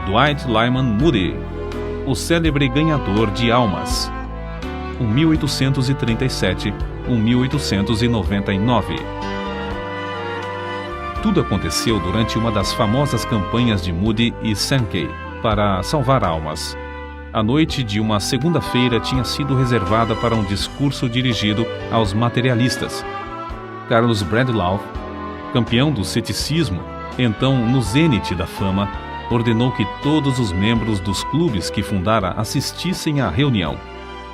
Dwight Lyman Moody, o célebre ganhador de almas, 1837-1899. Tudo aconteceu durante uma das famosas campanhas de Moody e Sankey para salvar almas. A noite de uma segunda-feira tinha sido reservada para um discurso dirigido aos materialistas. Carlos Bradlaugh, campeão do ceticismo, então no zênite da fama, ordenou que todos os membros dos clubes que fundara assistissem à reunião.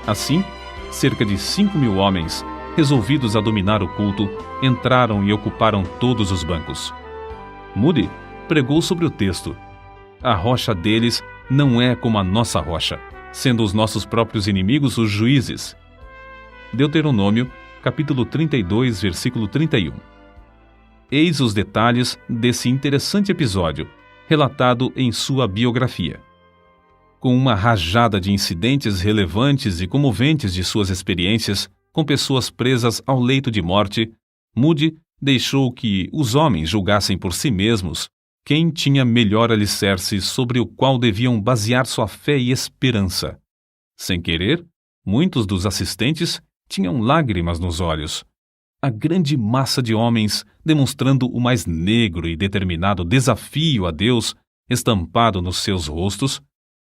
Assim, cerca de 5.000 homens, resolvidos a dominar o culto, entraram e ocuparam todos os bancos. Moody pregou sobre o texto: a rocha deles não é como a nossa rocha, sendo os nossos próprios inimigos os juízes. Deuteronômio, capítulo 32, versículo 31. Eis os detalhes desse interessante episódio, relatado em sua biografia. Com uma rajada de incidentes relevantes e comoventes de suas experiências com pessoas presas ao leito de morte, Moody deixou que os homens julgassem por si mesmos quem tinha melhor alicerce sobre o qual deviam basear sua fé e esperança. Sem querer, muitos dos assistentes tinham lágrimas nos olhos. A grande massa de homens, demonstrando o mais negro e determinado desafio a Deus estampado nos seus rostos,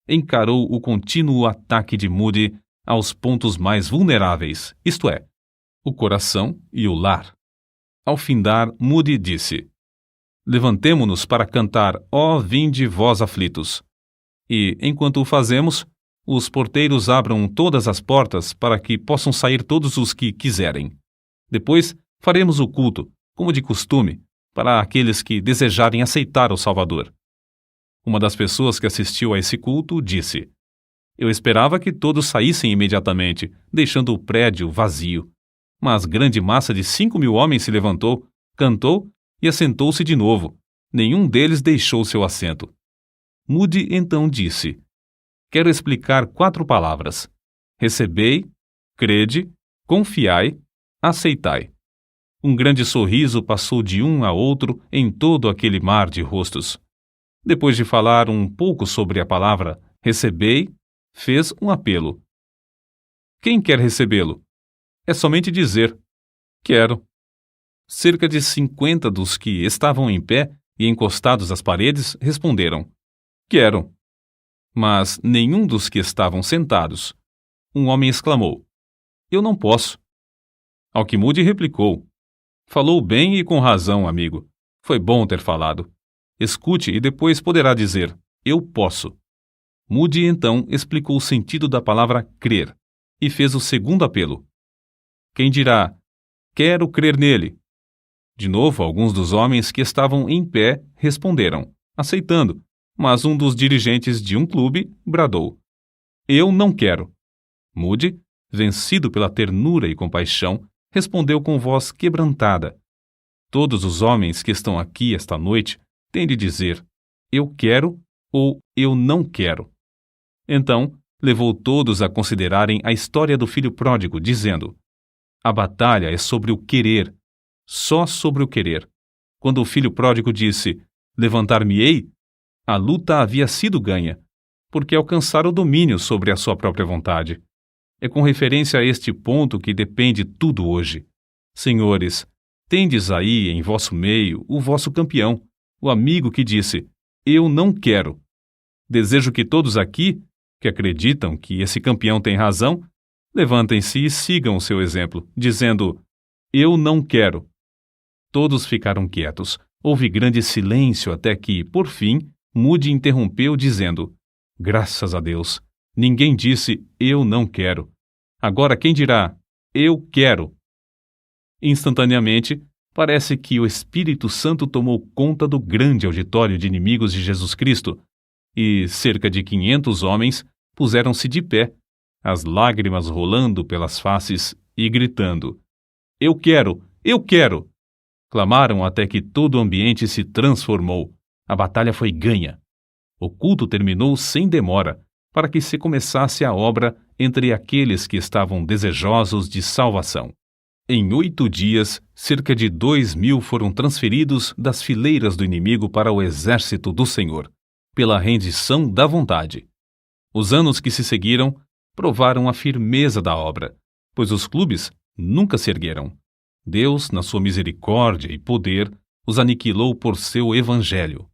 encarou o contínuo ataque de Moody aos pontos mais vulneráveis, isto é, o coração e o lar. Ao findar, Moody disse: levantemo-nos para cantar, ó vinde vós aflitos. E, enquanto o fazemos, os porteiros abram todas as portas para que possam sair todos os que quiserem. Depois, faremos o culto, como de costume, para aqueles que desejarem aceitar o Salvador. Uma das pessoas que assistiu a esse culto disse: eu esperava que todos saíssem imediatamente, deixando o prédio vazio. Mas grande massa de 5.000 homens se levantou, cantou e assentou-se de novo. Nenhum deles deixou seu assento. Moody então disse: quero explicar 4 palavras: recebei, crede, confiai, aceitai. Um grande sorriso passou de um a outro em todo aquele mar de rostos. Depois de falar um pouco sobre a palavra recebei, fez um apelo. Quem quer recebê-lo? É somente dizer: quero. Cerca de 50 dos que estavam em pé e encostados às paredes responderam: quero. Mas nenhum dos que estavam sentados. Um homem exclamou: eu não posso. Ao que Moody replicou: falou bem e com razão, amigo. Foi bom ter falado. Escute e depois poderá dizer: eu posso. Moody então explicou o sentido da palavra crer e fez o segundo apelo. Quem dirá: quero crer nele? De novo, alguns dos homens que estavam em pé responderam, aceitando, mas um dos dirigentes de um clube bradou: eu não quero. Moody, vencido pela ternura e compaixão, respondeu com voz quebrantada: todos os homens que estão aqui esta noite têm de dizer: eu quero ou eu não quero. Então, levou todos a considerarem a história do filho pródigo, dizendo: a batalha é sobre o querer, só sobre o querer. Quando o filho pródigo disse: levantar-me-ei, a luta havia sido ganha, porque alcançara o domínio sobre a sua própria vontade. É com referência a este ponto que depende tudo hoje. Senhores, tendes aí em vosso meio o vosso campeão, o amigo que disse: eu não quero. Desejo que todos aqui, que acreditam que esse campeão tem razão, levantem-se e sigam o seu exemplo, dizendo: eu não quero. Todos ficaram quietos. Houve grande silêncio até que, por fim, Moody interrompeu dizendo: graças a Deus, ninguém disse eu não quero. Agora quem dirá eu quero? Instantaneamente, parece que o Espírito Santo tomou conta do grande auditório de inimigos de Jesus Cristo, e cerca de 500 homens puseram-se de pé, as lágrimas rolando pelas faces e gritando: eu quero! Eu quero! Clamaram até que todo o ambiente se transformou. A batalha foi ganha. O culto terminou sem demora, para que se começasse a obra entre aqueles que estavam desejosos de salvação. Em 8 dias, cerca de 2.000 foram transferidos das fileiras do inimigo para o exército do Senhor. pela rendição da vontade. Os anos que se seguiram provaram a firmeza da obra, pois os clubes nunca se ergueram. Deus, na sua misericórdia e poder, os aniquilou por seu evangelho.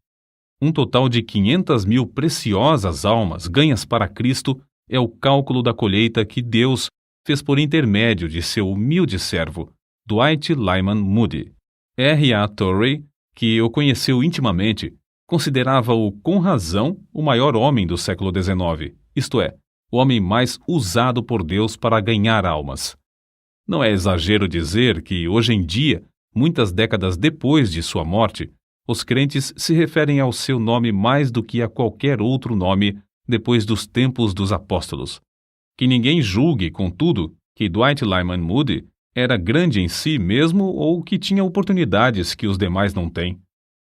Um total de 500.000 preciosas almas ganhas para Cristo é o cálculo da colheita que Deus fez por intermédio de seu humilde servo, Dwight Lyman Moody. R.A. Torrey, que o conheceu intimamente, considerava-o com razão o maior homem do século XIX, isto é, o homem mais usado por Deus para ganhar almas. Não é exagero dizer que, hoje em dia, muitas décadas depois de sua morte, os crentes se referem ao seu nome mais do que a qualquer outro nome depois dos tempos dos apóstolos. Que ninguém julgue, contudo, que Dwight Lyman Moody era grande em si mesmo ou que tinha oportunidades que os demais não têm.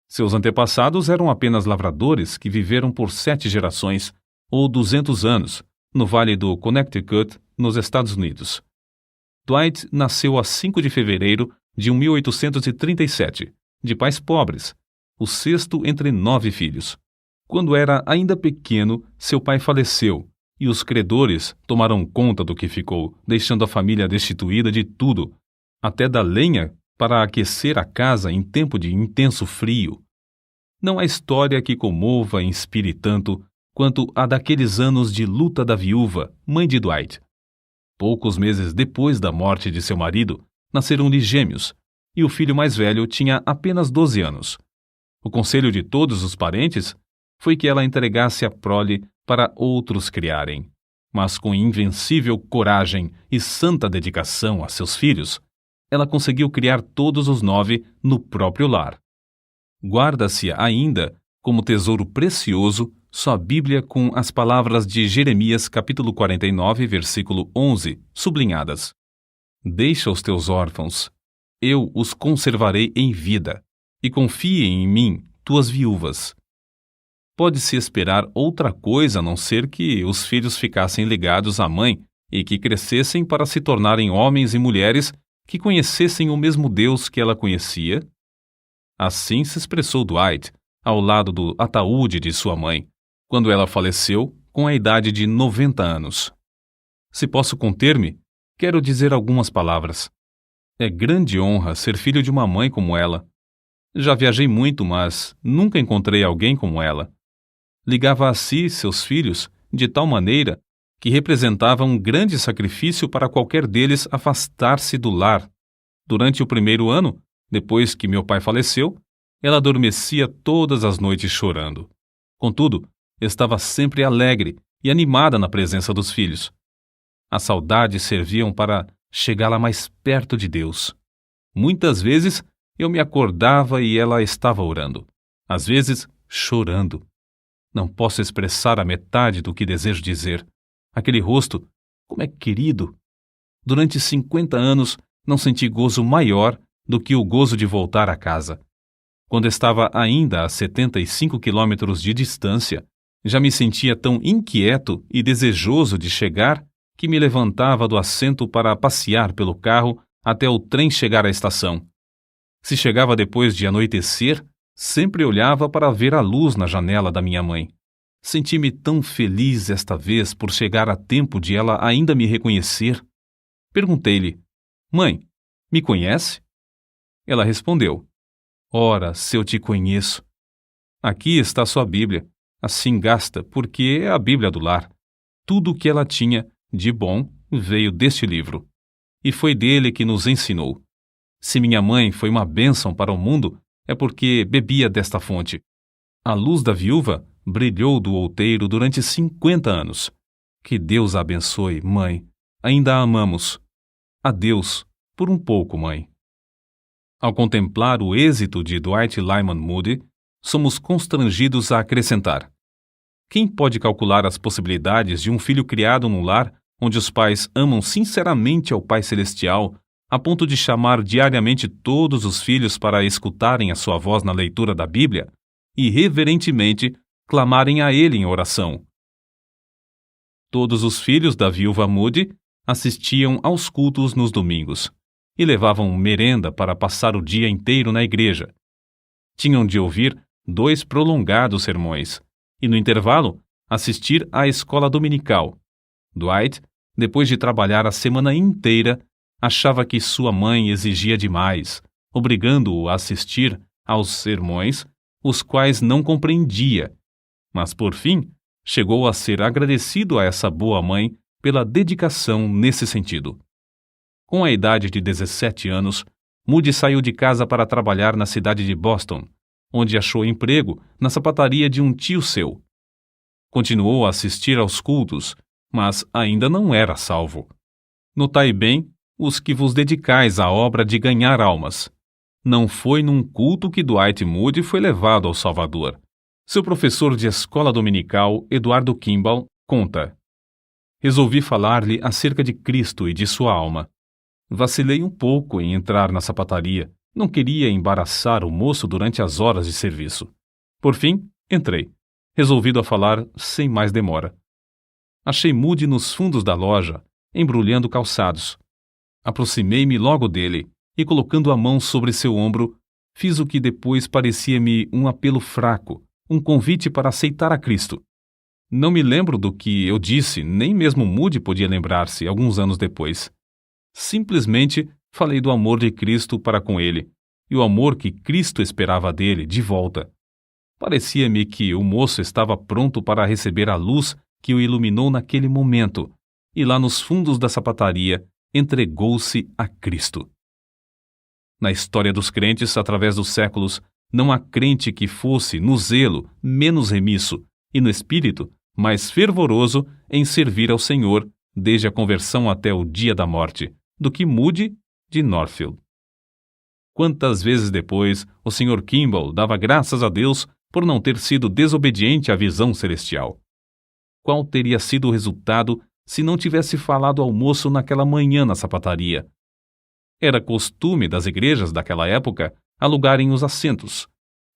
Seus antepassados eram apenas lavradores que viveram por 7 gerações, ou 200 anos, no Vale do Connecticut, nos Estados Unidos. Dwight nasceu a 5 de fevereiro de 1837, de pais pobres, o 6º entre 9 filhos. Quando era ainda pequeno, seu pai faleceu, e os credores tomaram conta do que ficou, deixando a família destituída de tudo, até da lenha para aquecer a casa em tempo de intenso frio. Não há história que comova e inspire tanto quanto a daqueles anos de luta da viúva, mãe de Dwight. Poucos meses depois da morte de seu marido, nasceram-lhe gêmeos, e o filho mais velho tinha apenas 12 anos. O conselho de todos os parentes foi que ela entregasse a prole para outros criarem, mas com invencível coragem e santa dedicação a seus filhos, ela conseguiu criar todos os 9 no próprio lar. Guarda-se ainda, como tesouro precioso, sua Bíblia com as palavras de Jeremias capítulo 49, versículo 11, sublinhadas. Deixa os teus órfãos, eu os conservarei em vida, e confiem em mim, tuas viúvas. Pode-se esperar outra coisa a não ser que os filhos ficassem ligados à mãe e que crescessem para se tornarem homens e mulheres que conhecessem o mesmo Deus que ela conhecia? Assim se expressou Dwight, ao lado do ataúde de sua mãe, quando ela faleceu com a idade de 90 anos. Se posso conter-me, quero dizer algumas palavras. É grande honra ser filho de uma mãe como ela. Já viajei muito, mas nunca encontrei alguém como ela. Ligava a si seus filhos de tal maneira que representava um grande sacrifício para qualquer deles afastar-se do lar. Durante o primeiro ano, depois que meu pai faleceu, ela adormecia todas as noites chorando. Contudo, estava sempre alegre e animada na presença dos filhos. As saudades serviam para chegá-la mais perto de Deus. Muitas vezes eu me acordava e ela estava orando, às vezes chorando. Não posso expressar a metade do que desejo dizer. Aquele rosto, como é querido! Durante 50 anos não senti gozo maior do que o gozo de voltar a casa. Quando estava ainda a 75 quilômetros de distância, já me sentia tão inquieto e desejoso de chegar que me levantava do assento para passear pelo carro até o trem chegar à estação. Se chegava depois de anoitecer, sempre olhava para ver a luz na janela da minha mãe. Senti-me tão feliz esta vez por chegar a tempo de ela ainda me reconhecer. Perguntei-lhe: Mãe, me conhece? Ela respondeu: Ora, se eu te conheço. Aqui está sua Bíblia. Assim gasta, porque é a Bíblia do lar. Tudo o que ela tinha de bom veio deste livro. E foi dele que nos ensinou. Se minha mãe foi uma bênção para o mundo, é porque bebia desta fonte. A luz da viúva brilhou do outeiro durante 50 anos. Que Deus a abençoe, mãe. Ainda a amamos. Adeus, por um pouco, mãe. Ao contemplar o êxito de Dwight Lyman Moody, somos constrangidos a acrescentar: quem pode calcular as possibilidades de um filho criado num lar onde os pais amam sinceramente ao Pai Celestial, a ponto de chamar diariamente todos os filhos para escutarem a sua voz na leitura da Bíblia e reverentemente clamarem a ele em oração? Todos os filhos da viúva Moody assistiam aos cultos nos domingos e levavam merenda para passar o dia inteiro na igreja. Tinham de ouvir 2 prolongados sermões, e, no intervalo, assistir à escola dominical. Dwight, depois de trabalhar a semana inteira, achava que sua mãe exigia demais, obrigando-o a assistir aos sermões, os quais não compreendia, mas, por fim, chegou a ser agradecido a essa boa mãe pela dedicação nesse sentido. Com a idade de 17 anos, Moody saiu de casa para trabalhar na cidade de Boston, onde achou emprego na sapataria de um tio seu. Continuou a assistir aos cultos, mas ainda não era salvo. Notai bem os que vos dedicais à obra de ganhar almas. Não foi num culto que Dwight Moody foi levado ao Salvador. Seu professor de escola dominical, Eduardo Kimball, conta: resolvi falar-lhe acerca de Cristo e de sua alma. Vacilei um pouco em entrar na sapataria. Não queria embaraçar o moço durante as horas de serviço. Por fim, entrei, resolvido a falar sem mais demora. Achei Moody nos fundos da loja, embrulhando calçados. Aproximei-me logo dele e, colocando a mão sobre seu ombro, fiz o que depois parecia-me um apelo fraco, um convite para aceitar a Cristo. Não me lembro do que eu disse, nem mesmo Moody podia lembrar-se alguns anos depois. Simplesmente falei do amor de Cristo para com ele, e o amor que Cristo esperava dele de volta. Parecia-me que o moço estava pronto para receber a luz que o iluminou naquele momento, e lá nos fundos da sapataria entregou-se a Cristo. Na história dos crentes, através dos séculos, não há crente que fosse, no zelo, menos remisso, e no espírito, mais fervoroso em servir ao Senhor, desde a conversão até o dia da morte, do que Moody de Northfield. Quantas vezes depois o Sr. Kimball dava graças a Deus por não ter sido desobediente à visão celestial. Qual teria sido o resultado se não tivesse falado ao moço naquela manhã na sapataria? Era costume das igrejas daquela época alugarem os assentos.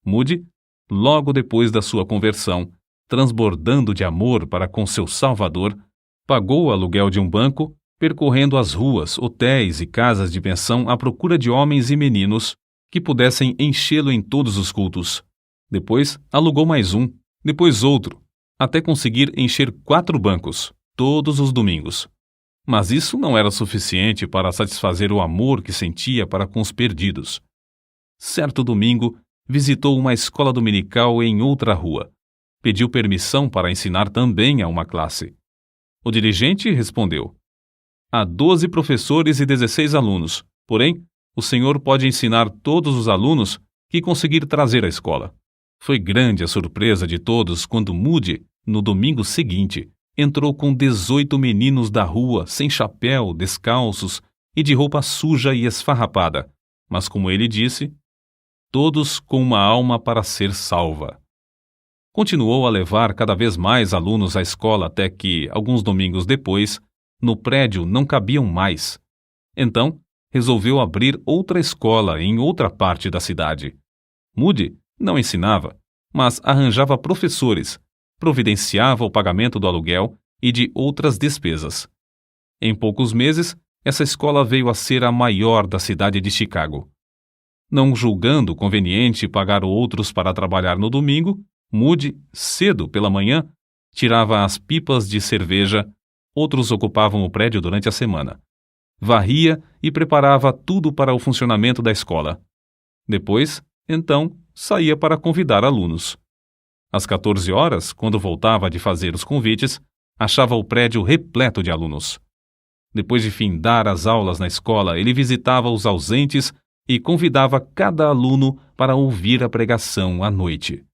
Moody, logo depois da sua conversão, transbordando de amor para com seu Salvador, pagou o aluguel de um banco, percorrendo as ruas, hotéis e casas de pensão à procura de homens e meninos que pudessem enchê-lo em todos os cultos. Depois alugou mais um, depois outro, até conseguir encher 4 bancos, todos os domingos. Mas isso não era suficiente para satisfazer o amor que sentia para com os perdidos. Certo domingo, visitou uma escola dominical em outra rua. Pediu permissão para ensinar também a uma classe. O dirigente respondeu: há 12 professores e 16 alunos, porém, o senhor pode ensinar todos os alunos que conseguir trazer à escola. Foi grande a surpresa de todos quando Moody, no domingo seguinte, entrou com 18 meninos da rua, sem chapéu, descalços e de roupa suja e esfarrapada, mas, como ele disse, todos com uma alma para ser salva. Continuou a levar cada vez mais alunos à escola até que, alguns domingos depois, no prédio não cabiam mais. Então, resolveu abrir outra escola em outra parte da cidade. Moody não ensinava, mas arranjava professores, providenciava o pagamento do aluguel e de outras despesas. Em poucos meses, essa escola veio a ser a maior da cidade de Chicago. Não julgando conveniente pagar outros para trabalhar no domingo, Moody, cedo pela manhã, tirava as pipas de cerveja, outros ocupavam o prédio durante a semana. Varria e preparava tudo para o funcionamento da escola. Depois, então, saía para convidar alunos. Às 14 horas, quando voltava de fazer os convites, achava o prédio repleto de alunos. Depois de findar as aulas na escola, ele visitava os ausentes e convidava cada aluno para ouvir a pregação à noite.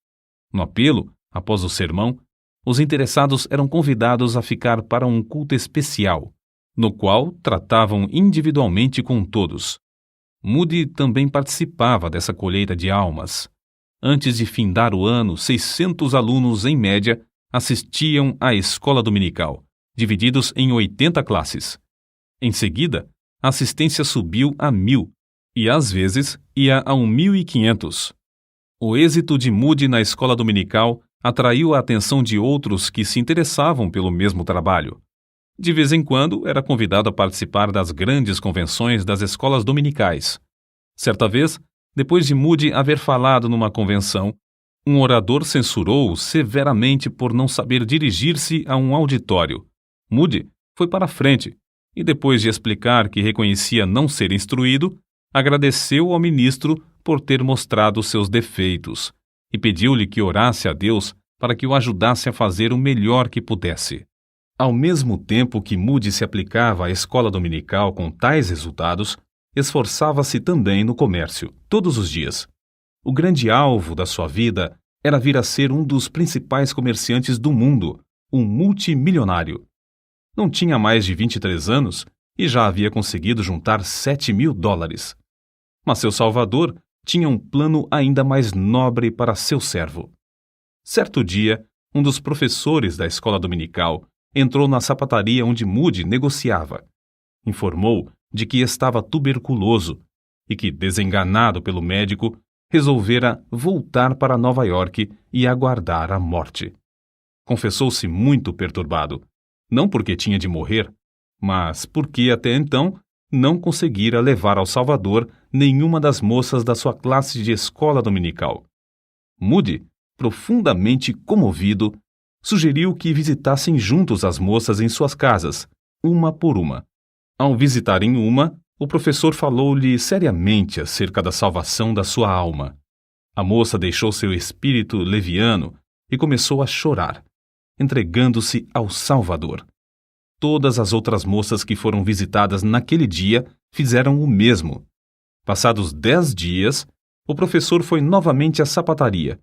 No apelo, após o sermão, os interessados eram convidados a ficar para um culto especial, no qual tratavam individualmente com todos. Moody também participava dessa colheita de almas. Antes de findar o ano, 600 alunos, em média, assistiam à escola dominical, divididos em 80 classes. Em seguida, a assistência subiu a 1.000 e, às vezes, ia a 1.500. O êxito de Moody na escola dominical atraiu a atenção de outros que se interessavam pelo mesmo trabalho. De vez em quando, era convidado a participar das grandes convenções das escolas dominicais. Certa vez, depois de Moody haver falado numa convenção, Um orador censurou-o severamente por não saber dirigir-se a um auditório. Moody foi para a frente e, depois de explicar que reconhecia não ser instruído, agradeceu ao ministro por ter mostrado seus defeitos e pediu-lhe que orasse a Deus para que o ajudasse a fazer o melhor que pudesse. Ao mesmo tempo que Moody se aplicava à escola dominical com tais resultados, esforçava-se também no comércio, todos os dias. O grande alvo da sua vida era vir a ser um dos principais comerciantes do mundo, um multimilionário. Não tinha mais de 23 anos e já havia conseguido juntar $7.000. Mas seu Salvador tinha um plano ainda mais nobre para seu servo. Certo dia, um dos professores da escola dominical entrou na sapataria onde Moody negociava. Informou de que estava tuberculoso e que, desenganado pelo médico, resolvera voltar para Nova York e aguardar a morte. Confessou-se muito perturbado, não porque tinha de morrer, mas porque até então não conseguira levar ao Salvador nenhuma das moças da sua classe de escola dominical. Moody, profundamente comovido, sugeriu que visitassem juntos as moças em suas casas, uma por uma. Ao visitarem uma, o professor falou-lhe seriamente acerca da salvação da sua alma. A moça deixou seu espírito leviano e começou a chorar, entregando-se ao Salvador. Todas as outras moças que foram visitadas naquele dia fizeram o mesmo. Passados 10 dias, o professor foi novamente à sapataria.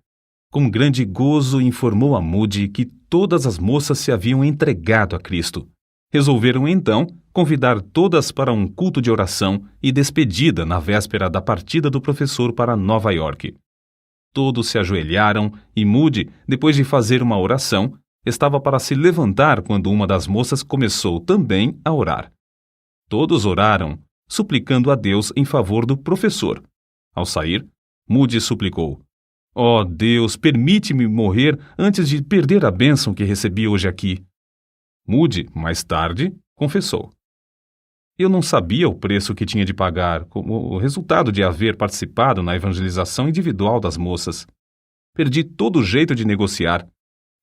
Com grande gozo informou a Moody que todas as moças se haviam entregado a Cristo. Resolveram então convidar todas para um culto de oração e despedida na véspera da partida do professor para Nova York. Todos se ajoelharam e Moody, depois de fazer uma oração, estava para se levantar quando uma das moças começou também a orar. Todos oraram, suplicando a Deus em favor do professor. Ao sair, Moody suplicou: "Ó Deus, permite-me morrer antes de perder a bênção que recebi hoje aqui." Moody, mais tarde, confessou: "Eu não sabia o preço que tinha de pagar como resultado de haver participado na evangelização individual das moças. Perdi todo o jeito de negociar.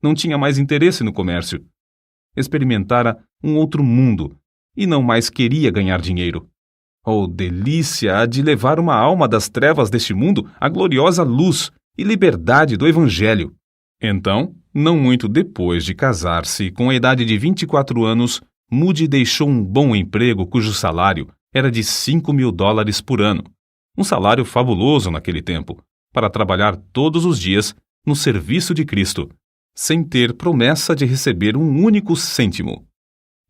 Não tinha mais interesse no comércio. Experimentara um outro mundo e não mais queria ganhar dinheiro. Oh, delícia de levar uma alma das trevas deste mundo à gloriosa luz e liberdade do Evangelho." Então, não muito depois de casar-se, com a idade de 24 anos, Moody deixou um bom emprego cujo salário era de $5.000 por ano, um salário fabuloso naquele tempo, para trabalhar todos os dias no serviço de Cristo, sem ter promessa de receber um único cêntimo.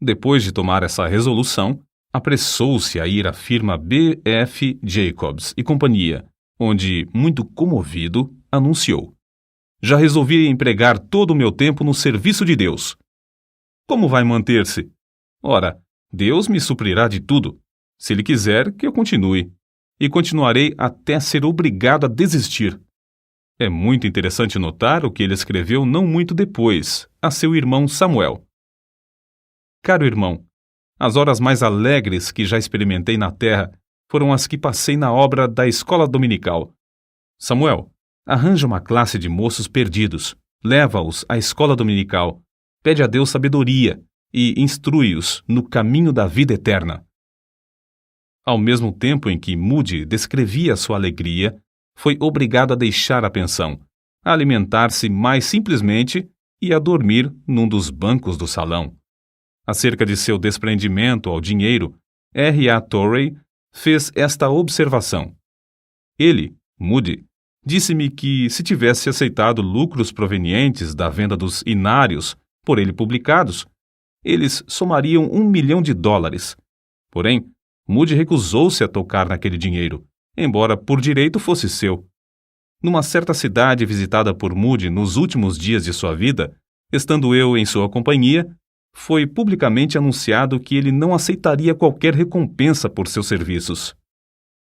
Depois de tomar essa resolução, apressou-se a ir à firma B.F. Jacobs e Companhia, onde, muito comovido, anunciou: "Já resolvi empregar todo o meu tempo no serviço de Deus." "Como vai manter-se?" "Ora, Deus me suprirá de tudo, se Ele quiser que eu continue, e continuarei até ser obrigado a desistir." É muito interessante notar o que ele escreveu não muito depois, a seu irmão Samuel. "Caro irmão, as horas mais alegres que já experimentei na terra foram as que passei na obra da escola dominical. Samuel, arranja uma classe de moços perdidos, leva-os à escola dominical, pede a Deus sabedoria e instrui-os no caminho da vida eterna." Ao mesmo tempo em que Moody descrevia sua alegria, foi obrigado a deixar a pensão, a alimentar-se mais simplesmente e a dormir num dos bancos do salão. Acerca de seu desprendimento ao dinheiro, R.A. Torrey fez esta observação: "Ele, Moody, disse-me que, se tivesse aceitado lucros provenientes da venda dos inários por ele publicados, eles somariam $1 milhão. Porém, Moody recusou-se a tocar naquele dinheiro, embora por direito fosse seu. Numa certa cidade visitada por Moody nos últimos dias de sua vida, estando eu em sua companhia, foi publicamente anunciado que ele não aceitaria qualquer recompensa por seus serviços.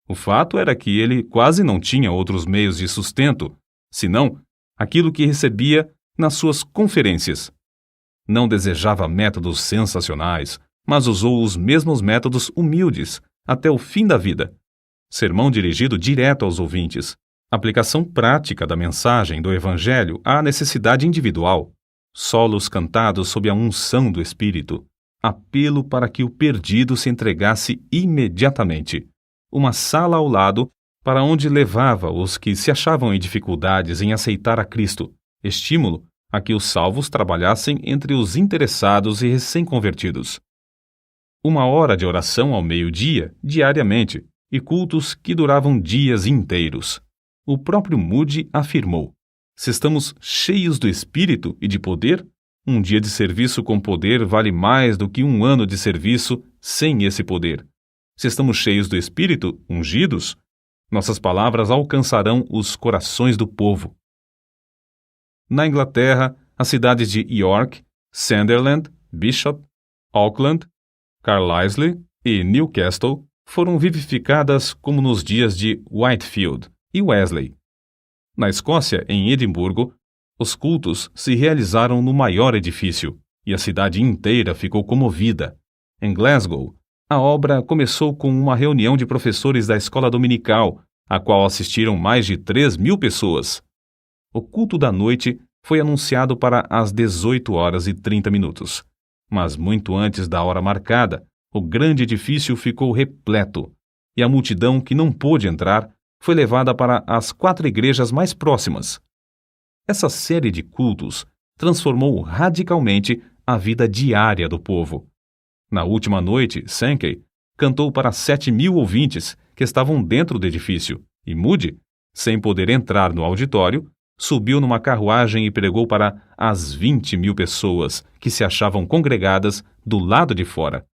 O fato era que ele quase não tinha outros meios de sustento, senão aquilo que recebia nas suas conferências. Não desejava métodos sensacionais, mas usou os mesmos métodos humildes até o fim da vida. Sermão dirigido direto aos ouvintes, Aplicação prática da mensagem do Evangelho à necessidade individual. Solos cantados sob a unção do Espírito. Apelo para que o perdido se entregasse imediatamente. Uma sala ao lado para onde levava os que se achavam em dificuldades em aceitar a Cristo. Estímulo a que os salvos trabalhassem entre os interessados e recém-convertidos. 1 hora de oração ao meio-dia, diariamente, e cultos que duravam dias inteiros. O próprio Moody afirmou: se estamos cheios do Espírito e de poder, um dia de serviço com poder vale mais do que 1 ano de serviço sem esse poder. Se estamos cheios do Espírito, ungidos, nossas palavras alcançarão os corações do povo. Na Inglaterra, as cidades de York, Sunderland, Bishop, Auckland, Carlisle e Newcastle foram vivificadas como nos dias de Whitefield e Wesley. Na Escócia, em Edimburgo, os cultos se realizaram no maior edifício e a cidade inteira ficou comovida. Em Glasgow, a obra começou com uma reunião de professores da escola dominical, a qual assistiram mais de 3.000 pessoas. O culto da noite foi anunciado para as 18h30, mas muito antes da hora marcada, o grande edifício ficou repleto, e a multidão que não pôde entrar foi levada para as 4 igrejas mais próximas. Essa série de cultos transformou radicalmente a vida diária do povo. Na última noite, Sankey cantou para 7.000 ouvintes que estavam dentro do edifício, e Moody, sem poder entrar no auditório, subiu numa carruagem e pregou para as 20.000 pessoas que se achavam congregadas do lado de fora.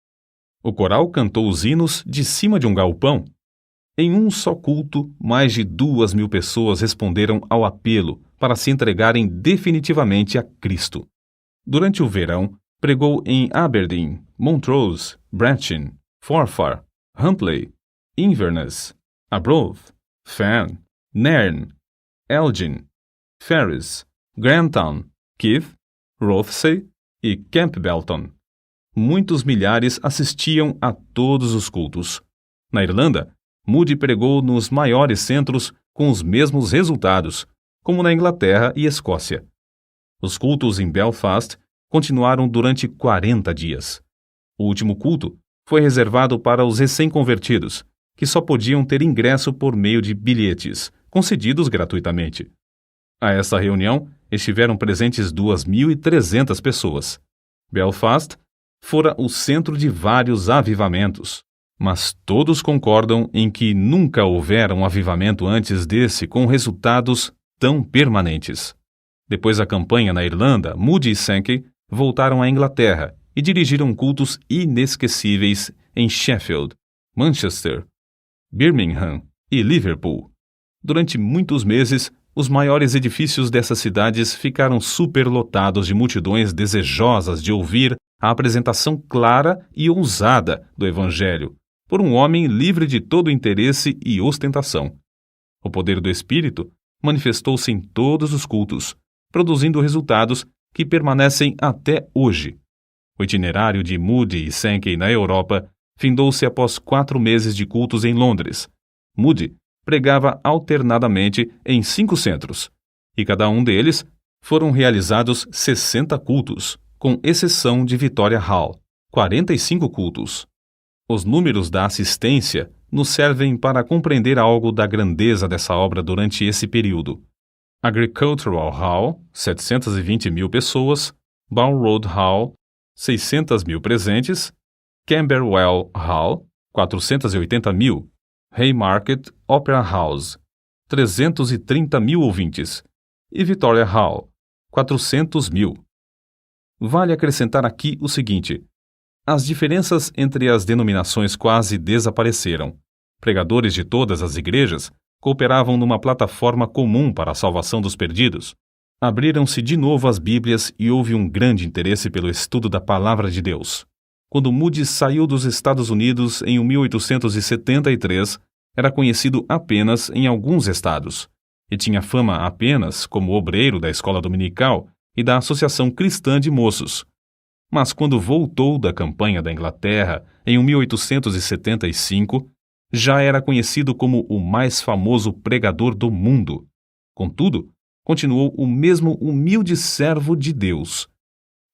O coral cantou os hinos de cima de um galpão. Em um só culto, mais de 2.000 pessoas responderam ao apelo para se entregarem definitivamente a Cristo. Durante o verão, pregou em Aberdeen, Montrose, Brechin, Forfar, Huntly, Inverness, Arbroath, Fan, Nairn, Elgin, Ferris, Grantown, Keith, Rothesay e Campbellton. Muitos milhares assistiam a todos os cultos. Na Irlanda, Moody pregou nos maiores centros com os mesmos resultados, como na Inglaterra e Escócia. Os cultos em Belfast continuaram durante 40 dias. O último culto foi reservado para os recém-convertidos, que só podiam ter ingresso por meio de bilhetes, concedidos gratuitamente. A essa reunião estiveram presentes 2.300 pessoas. Belfast fora o centro de vários avivamentos, mas todos concordam em que nunca houvera um avivamento antes desse com resultados tão permanentes. Depois da campanha na Irlanda, Moody e Sankey voltaram à Inglaterra e dirigiram cultos inesquecíveis em Sheffield, Manchester, Birmingham e Liverpool. Durante muitos meses, os maiores edifícios dessas cidades ficaram superlotados de multidões desejosas de ouvir a apresentação clara e ousada do Evangelho, por um homem livre de todo interesse e ostentação. O poder do Espírito manifestou-se em todos os cultos, produzindo resultados que permanecem até hoje. O itinerário de Moody e Sankey na Europa findou-se após 4 meses de cultos em Londres. Moody pregava alternadamente em 5 centros, e cada um deles foram realizados 60 cultos, com exceção de Victoria Hall, 45 cultos. Os números da assistência nos servem para compreender algo da grandeza dessa obra durante esse período. Agricultural Hall, 720.000 pessoas, Balroad Hall, 600.000 presentes, Camberwell Hall, 480.000, Haymarket Opera House, 330.000 ouvintes, e Victoria Hall, 400.000. Vale acrescentar aqui o seguinte: as diferenças entre as denominações quase desapareceram. Pregadores de todas as igrejas cooperavam numa plataforma comum para a salvação dos perdidos. Abriram-se de novo as Bíblias e houve um grande interesse pelo estudo da Palavra de Deus. Quando Moody saiu dos Estados Unidos em 1873, era conhecido apenas em alguns estados, e tinha fama apenas como obreiro da escola dominical e da Associação Cristã de Moços. Mas quando voltou da campanha da Inglaterra em 1875, já era conhecido como o mais famoso pregador do mundo. Contudo, continuou o mesmo humilde servo de Deus.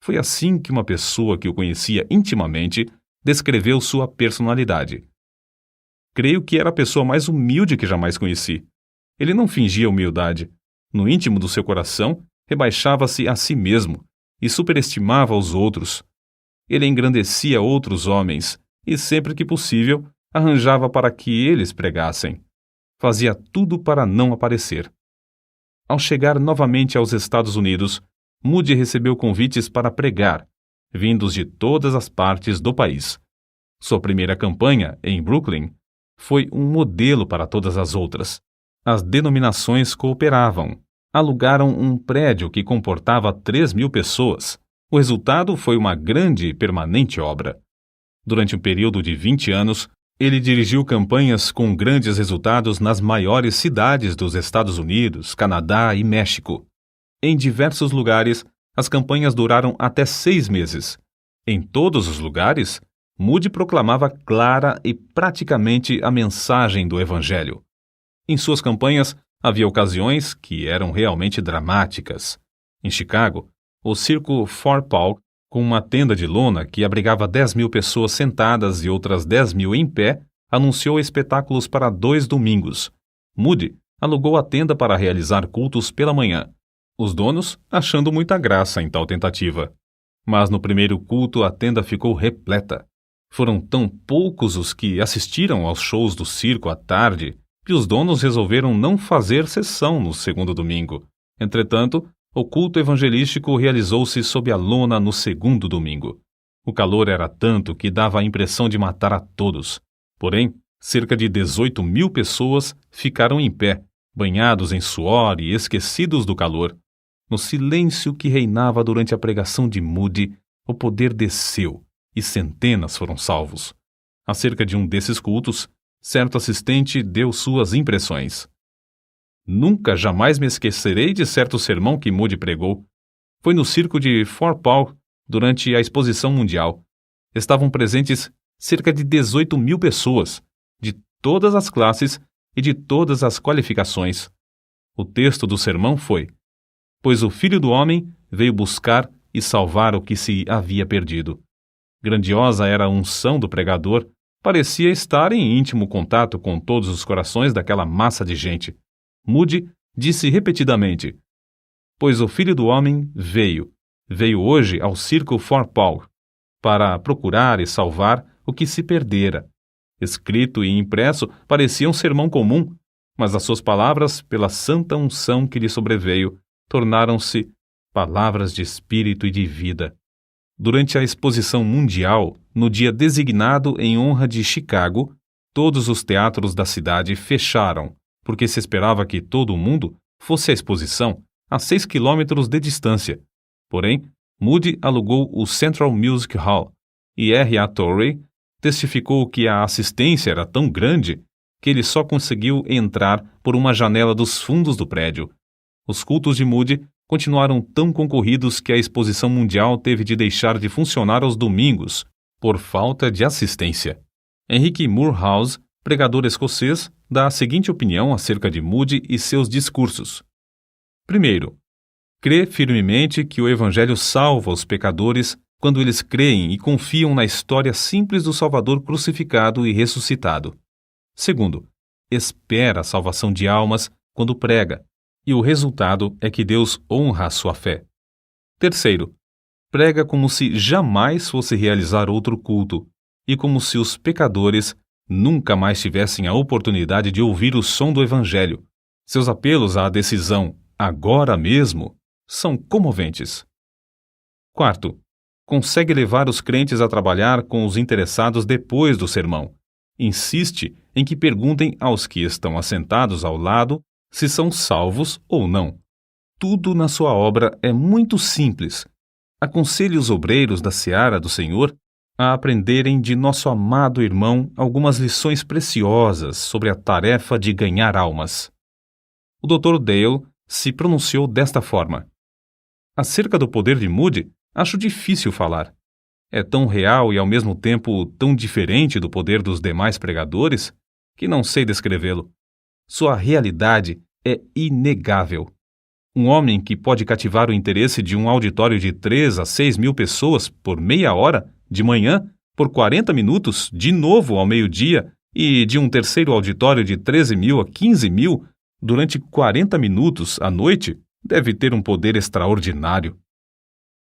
Foi assim que uma pessoa que o conhecia intimamente descreveu sua personalidade. Creio que era a pessoa mais humilde que jamais conheci. Ele não fingia humildade. No íntimo do seu coração, rebaixava-se a si mesmo e superestimava os outros. Ele engrandecia outros homens e, sempre que possível, arranjava para que eles pregassem. Fazia tudo para não aparecer. Ao chegar novamente aos Estados Unidos, Moody recebeu convites para pregar, vindos de todas as partes do país. Sua primeira campanha, em Brooklyn, foi um modelo para todas as outras. As denominações cooperavam. Alugaram um prédio que comportava 3.000 pessoas. O resultado foi uma grande e permanente obra. Durante um período de 20 anos, ele dirigiu campanhas com grandes resultados nas maiores cidades dos Estados Unidos, Canadá e México. Em diversos lugares, as campanhas duraram até 6 meses. Em todos os lugares, Moody proclamava clara e praticamente a mensagem do Evangelho. Em suas campanhas, havia ocasiões que eram realmente dramáticas. Em Chicago, o circo Fort Park, com uma tenda de lona que abrigava 10.000 pessoas sentadas e outras 10.000 em pé, anunciou espetáculos para 2 domingos. Moody alugou a tenda para realizar cultos pela manhã, os donos achando muita graça em tal tentativa. Mas no primeiro culto a tenda ficou repleta. Foram tão poucos os que assistiram aos shows do circo à tarde que os donos resolveram não fazer sessão no segundo domingo. Entretanto, o culto evangelístico realizou-se sob a lona no segundo domingo. O calor era tanto que dava a impressão de matar a todos. Porém, cerca de 18.000 pessoas ficaram em pé, banhados em suor e esquecidos do calor. No silêncio que reinava durante a pregação de Moody, o poder desceu e centenas foram salvos. Acerca de um desses cultos, certo assistente deu suas impressões. Nunca jamais me esquecerei de certo sermão que Moody pregou. Foi no circo de Fort Park, durante a Exposição Mundial. Estavam presentes cerca de 18.000 pessoas, de todas as classes e de todas as qualificações. O texto do sermão foi: "Pois o Filho do Homem veio buscar e salvar o que se havia perdido." Grandiosa era a unção do pregador, parecia estar em íntimo contato com todos os corações daquela massa de gente. Moody disse repetidamente: "Pois o Filho do Homem veio hoje ao circo Fort Park, para procurar e salvar o que se perdera." Escrito e impresso parecia um sermão comum, mas as suas palavras, pela santa unção que lhe sobreveio, tornaram-se palavras de espírito e de vida. Durante a Exposição Mundial, no dia designado em honra de Chicago, todos os teatros da cidade fecharam, porque se esperava que todo o mundo fosse à exposição a 6 quilômetros de distância. Porém, Moody alugou o Central Music Hall e R.A. Torrey testificou que a assistência era tão grande que ele só conseguiu entrar por uma janela dos fundos do prédio. Os cultos de Moody continuaram tão concorridos que a Exposição Mundial teve de deixar de funcionar aos domingos, por falta de assistência. Henry Moorhouse, pregador escocês, dá a seguinte opinião acerca de Moody e seus discursos. Primeiro, crê firmemente que o Evangelho salva os pecadores quando eles creem e confiam na história simples do Salvador crucificado e ressuscitado. Segundo, espera a salvação de almas quando prega, e o resultado é que Deus honra a sua fé. Terceiro, prega como se jamais fosse realizar outro culto, e como se os pecadores nunca mais tivessem a oportunidade de ouvir o som do Evangelho. Seus apelos à decisão, agora mesmo, são comoventes. Quarto, consegue levar os crentes a trabalhar com os interessados depois do sermão. Insiste em que perguntem aos que estão assentados ao lado se são salvos ou não. Tudo na sua obra é muito simples. Aconselhe os obreiros da seara do Senhor a aprenderem de nosso amado irmão algumas lições preciosas sobre a tarefa de ganhar almas. O Dr. Dale se pronunciou desta forma: "Acerca do poder de Moody, acho difícil falar. É tão real e ao mesmo tempo tão diferente do poder dos demais pregadores que não sei descrevê-lo. Sua realidade é inegável. Um homem que pode cativar o interesse de um auditório de 3 a 6 mil pessoas por meia hora, de manhã, por 40 minutos, de novo ao meio-dia, e de um terceiro auditório de 13 mil a 15 mil, durante 40 minutos à noite, deve ter um poder extraordinário.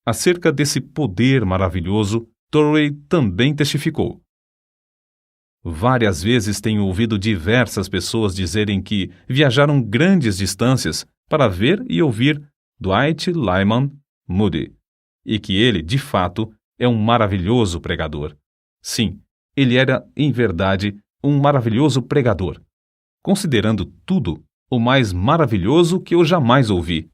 Acerca desse poder maravilhoso, Torrey também testificou. Várias vezes tenho ouvido diversas pessoas dizerem que viajaram grandes distâncias para ver e ouvir Dwight Lyman Moody, e que ele, de fato, é um maravilhoso pregador. Sim, ele era, em verdade, um maravilhoso pregador. Considerando tudo, o mais maravilhoso que eu jamais ouvi.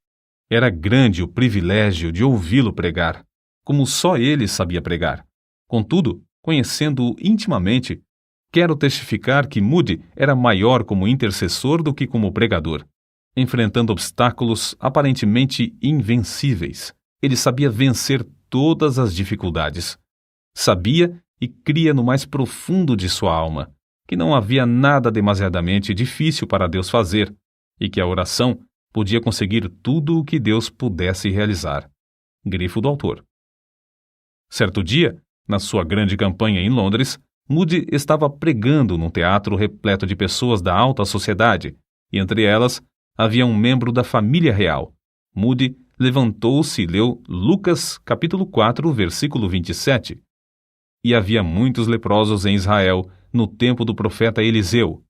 Era grande o privilégio de ouvi-lo pregar, como só ele sabia pregar. Contudo, conhecendo-o intimamente, quero testificar que Moody era maior como intercessor do que como pregador. Enfrentando obstáculos aparentemente invencíveis, ele sabia vencer todas as dificuldades. Sabia e cria no mais profundo de sua alma que não havia nada demasiadamente difícil para Deus fazer e que a oração podia conseguir tudo o que Deus pudesse realizar. Grifo do autor. Certo dia, na sua grande campanha em Londres, Moody estava pregando num teatro repleto de pessoas da alta sociedade, e entre elas havia um membro da família real. Moody levantou-se e leu Lucas capítulo 4, versículo 27. E havia muitos leprosos em Israel no tempo do profeta Eliseu.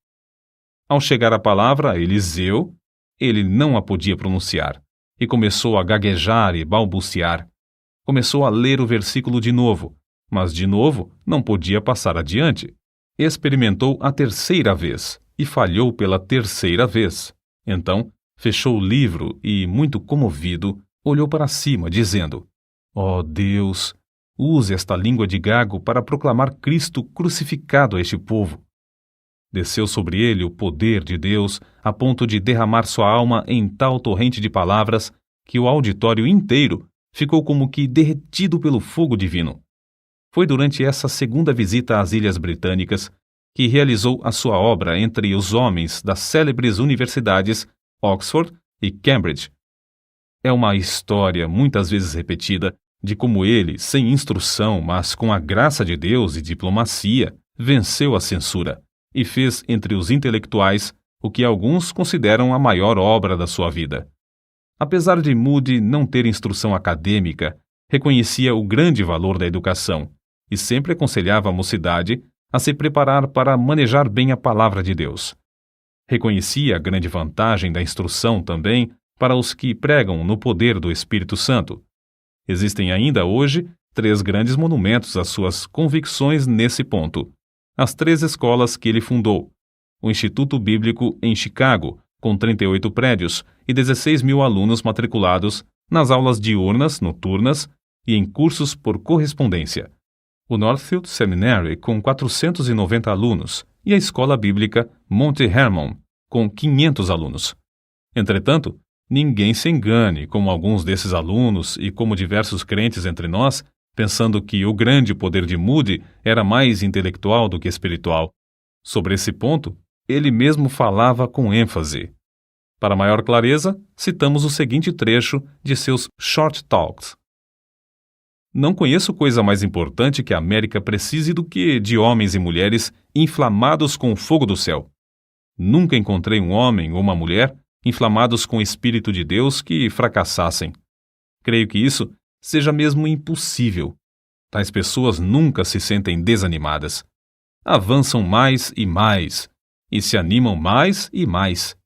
Ao chegar a palavra Eliseu, ele não a podia pronunciar, e começou a gaguejar e balbuciar. Começou a ler o versículo de novo, mas de novo não podia passar adiante. Experimentou a terceira vez, e falhou pela terceira vez. Então, fechou o livro e, muito comovido, olhou para cima, dizendo: "Ó Deus, use esta língua de gago para proclamar Cristo crucificado a este povo." Desceu sobre ele o poder de Deus a ponto de derramar sua alma em tal torrente de palavras que o auditório inteiro ficou como que derretido pelo fogo divino. Foi durante essa segunda visita às Ilhas Britânicas que realizou a sua obra entre os homens das célebres universidades Oxford e Cambridge. É uma história muitas vezes repetida de como ele, sem instrução, mas com a graça de Deus e diplomacia, venceu a censura e fez entre os intelectuais o que alguns consideram a maior obra da sua vida. Apesar de Moody não ter instrução acadêmica, reconhecia o grande valor da educação e sempre aconselhava a mocidade a se preparar para manejar bem a palavra de Deus. Reconhecia a grande vantagem da instrução também para os que pregam no poder do Espírito Santo. Existem ainda hoje 3 grandes monumentos às suas convicções nesse ponto. As 3 escolas que ele fundou: o Instituto Bíblico em Chicago, com 38 prédios e 16 mil alunos matriculados nas aulas diurnas, noturnas e em cursos por correspondência; o Northfield Seminary, com 490 alunos, e a Escola Bíblica Monte Hermon, com 500 alunos. Entretanto, ninguém se engane, como alguns desses alunos e como diversos crentes entre nós, pensando que o grande poder de Moody era mais intelectual do que espiritual. Sobre esse ponto, ele mesmo falava com ênfase. Para maior clareza, citamos o seguinte trecho de seus Short Talks. Não conheço coisa mais importante que a América precise do que de homens e mulheres inflamados com o fogo do céu. Nunca encontrei um homem ou uma mulher inflamados com o Espírito de Deus que fracassassem. Creio que isso seja mesmo impossível. Tais pessoas nunca se sentem desanimadas. Avançam mais e se animam mais e mais.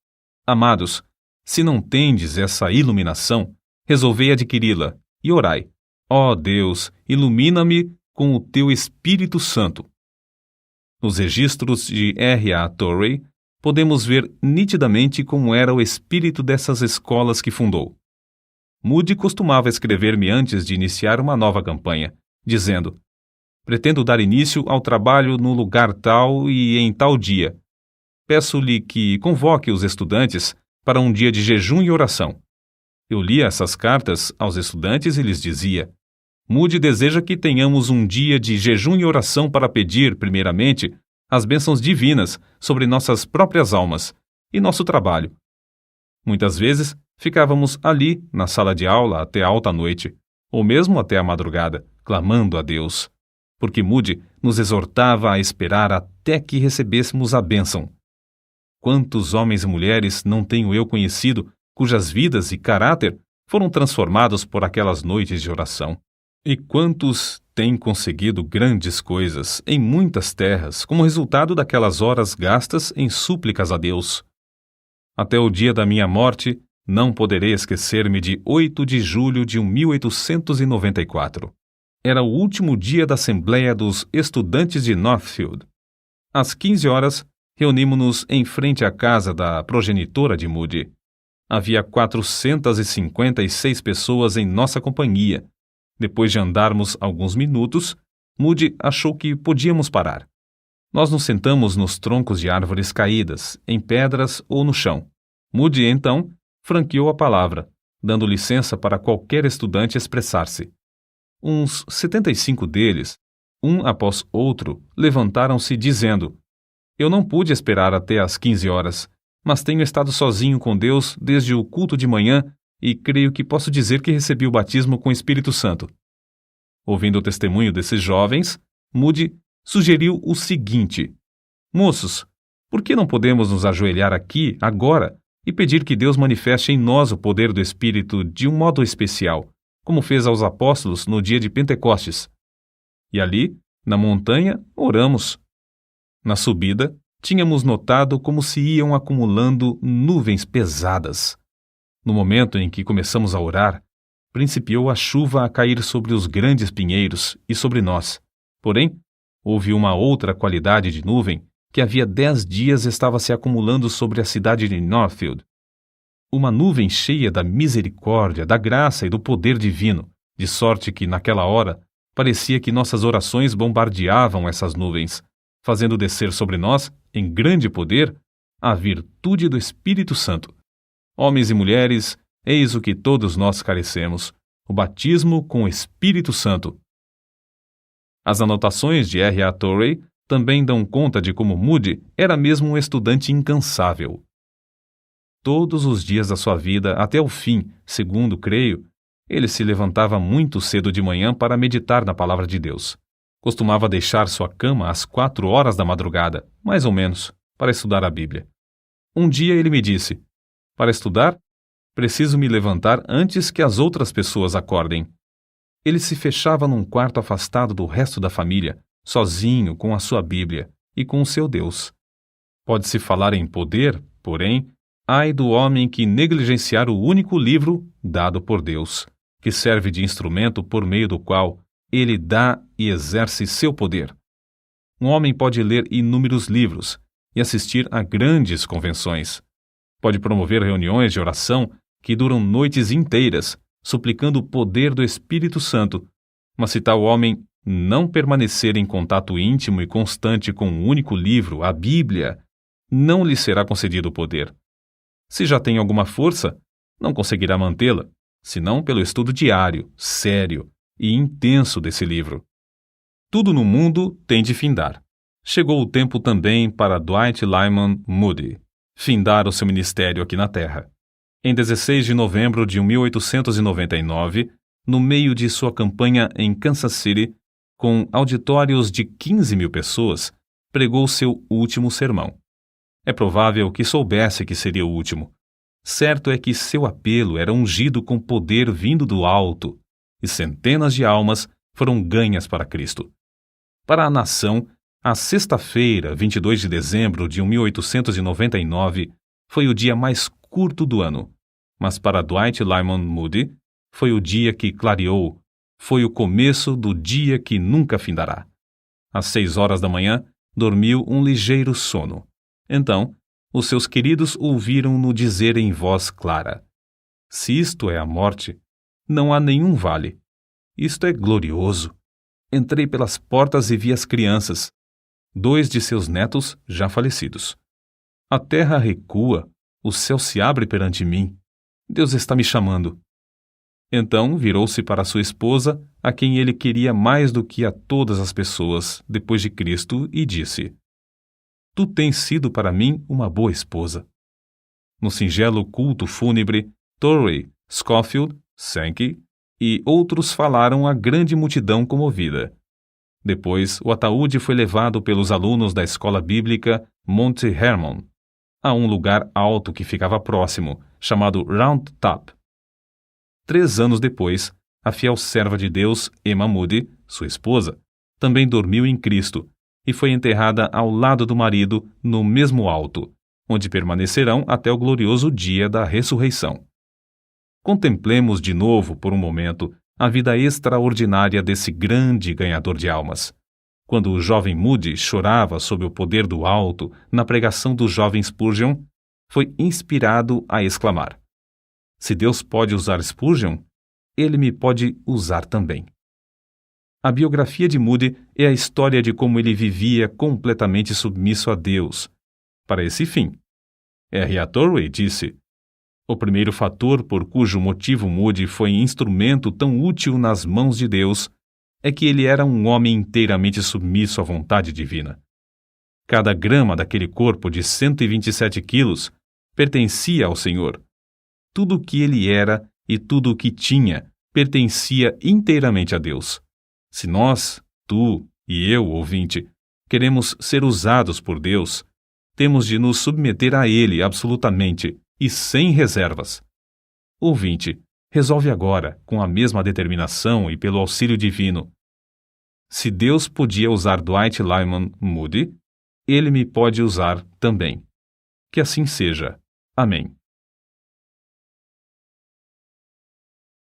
Amados, se não tendes essa iluminação, resolvei adquiri-la e orai: ó Deus, ilumina-me com o teu Espírito Santo. Nos registros de R.A. Torrey, podemos ver nitidamente como era o espírito dessas escolas que fundou. Moody costumava escrever-me antes de iniciar uma nova campanha, dizendo: pretendo dar início ao trabalho no lugar tal e em tal dia. Peço-lhe que convoque os estudantes para um dia de jejum e oração. Eu lia essas cartas aos estudantes e lhes dizia: Moody deseja que tenhamos um dia de jejum e oração para pedir, primeiramente, as bênçãos divinas sobre nossas próprias almas e nosso trabalho. Muitas vezes, ficávamos ali, na sala de aula, até alta noite, ou mesmo até a madrugada, clamando a Deus, porque Moody nos exortava a esperar até que recebêssemos a bênção. Quantos homens e mulheres não tenho eu conhecido, cujas vidas e caráter foram transformados por aquelas noites de oração? E quantos têm conseguido grandes coisas em muitas terras como resultado daquelas horas gastas em súplicas a Deus? Até o dia da minha morte, não poderei esquecer-me de 8 de julho de 1894. Era o último dia da Assembleia dos Estudantes de Northfield. Às 15 horas, reunimos-nos em frente à casa da progenitora de Moody. Havia 456 pessoas em nossa companhia. Depois de andarmos alguns minutos, Moody achou que podíamos parar. Nós nos sentamos nos troncos de árvores caídas, em pedras ou no chão. Moody, então, franqueou a palavra, dando licença para qualquer estudante expressar-se. Uns 75 deles, um após outro, levantaram-se dizendo: Eu não pude esperar até às 15 horas, mas tenho estado sozinho com Deus desde o culto de manhã e creio que posso dizer que recebi o batismo com o Espírito Santo. Ouvindo o testemunho desses jovens, Moody sugeriu o seguinte: Moços, por que não podemos nos ajoelhar aqui, agora, e pedir que Deus manifeste em nós o poder do Espírito de um modo especial, como fez aos apóstolos no dia de Pentecostes? E ali, na montanha, oramos. Na subida, tínhamos notado como se iam acumulando nuvens pesadas. No momento em que começamos a orar, principiou a chuva a cair sobre os grandes pinheiros e sobre nós. Porém, houve uma outra qualidade de nuvem que havia 10 dias estava se acumulando sobre a cidade de Northfield. Uma nuvem cheia da misericórdia, da graça e do poder divino, de sorte que, naquela hora, parecia que nossas orações bombardeavam essas nuvens, fazendo descer sobre nós, em grande poder, a virtude do Espírito Santo. Homens e mulheres, eis o que todos nós carecemos: o batismo com o Espírito Santo. As anotações de R. A. Torrey também dão conta de como Moody era mesmo um estudante incansável. Todos os dias da sua vida, até o fim, segundo creio, ele se levantava muito cedo de manhã para meditar na palavra de Deus. Costumava deixar sua cama às 4 horas da madrugada, mais ou menos, para estudar a Bíblia. Um dia ele me disse: Para estudar, preciso me levantar antes que as outras pessoas acordem. Ele se fechava num quarto afastado do resto da família, sozinho com a sua Bíblia e com o seu Deus. Pode-se falar em poder, porém, ai do homem que negligenciar o único livro dado por Deus, que serve de instrumento por meio do qual ele dá e exerce seu poder. Um homem pode ler inúmeros livros e assistir a grandes convenções. Pode promover reuniões de oração que duram noites inteiras, suplicando o poder do Espírito Santo, mas se tal homem não permanecer em contato íntimo e constante com um único livro, a Bíblia, não lhe será concedido o poder. Se já tem alguma força, não conseguirá mantê-la, senão pelo estudo diário, sério e intenso desse livro. Tudo no mundo tem de findar. Chegou o tempo também para Dwight Lyman Moody findar o seu ministério aqui na Terra. Em 16 de novembro de 1899, no meio de sua campanha em Kansas City, com auditórios de 15.000 pessoas, pregou seu último sermão. É provável que soubesse que seria o último. Certo é que seu apelo era ungido com poder vindo do alto, e centenas de almas foram ganhas para Cristo. Para a nação, a sexta-feira, 22 de dezembro de 1899, foi o dia mais curto do ano, mas para Dwight Lyman Moody foi o dia que clareou, foi o começo do dia que nunca findará. Às 6 horas da manhã, dormiu um ligeiro sono. Então, os seus queridos ouviram-no dizer em voz clara: Se isto é a morte, não há nenhum vale. Isto é glorioso. Entrei pelas portas e vi as crianças, 2 de seus netos já falecidos. A terra recua, o céu se abre perante mim. Deus está me chamando. Então virou-se para sua esposa, a quem ele queria mais do que a todas as pessoas, depois de Cristo, e disse: Tu tens sido para mim uma boa esposa. No singelo culto fúnebre, Torrey, Scofield, Sankey e outros falaram à grande multidão comovida. Depois, o ataúde foi levado pelos alunos da escola bíblica Monte Hermon a um lugar alto que ficava próximo, chamado Round Top. 3 anos depois, a fiel serva de Deus, Emma Moody, sua esposa, também dormiu em Cristo e foi enterrada ao lado do marido no mesmo alto, onde permanecerão até o glorioso dia da ressurreição. Contemplemos de novo, por um momento, a vida extraordinária desse grande ganhador de almas. Quando o jovem Moody chorava sob o poder do alto na pregação do jovem Spurgeon, foi inspirado a exclamar: se Deus pode usar Spurgeon, Ele me pode usar também. A biografia de Moody é a história de como ele vivia completamente submisso a Deus. Para esse fim, R.A. Torrey disse: o primeiro fator por cujo motivo Moody foi instrumento tão útil nas mãos de Deus é que ele era um homem inteiramente submisso à vontade divina. Cada grama daquele corpo de 127 quilos pertencia ao Senhor. Tudo o que ele era e tudo o que tinha pertencia inteiramente a Deus. Se nós, tu e eu, ouvinte, queremos ser usados por Deus, temos de nos submeter a Ele absolutamente e sem reservas. Ouvinte, resolve agora, com a mesma determinação e pelo auxílio divino. Se Deus podia usar Dwight Lyman Moody, Ele me pode usar também. Que assim seja. Amém.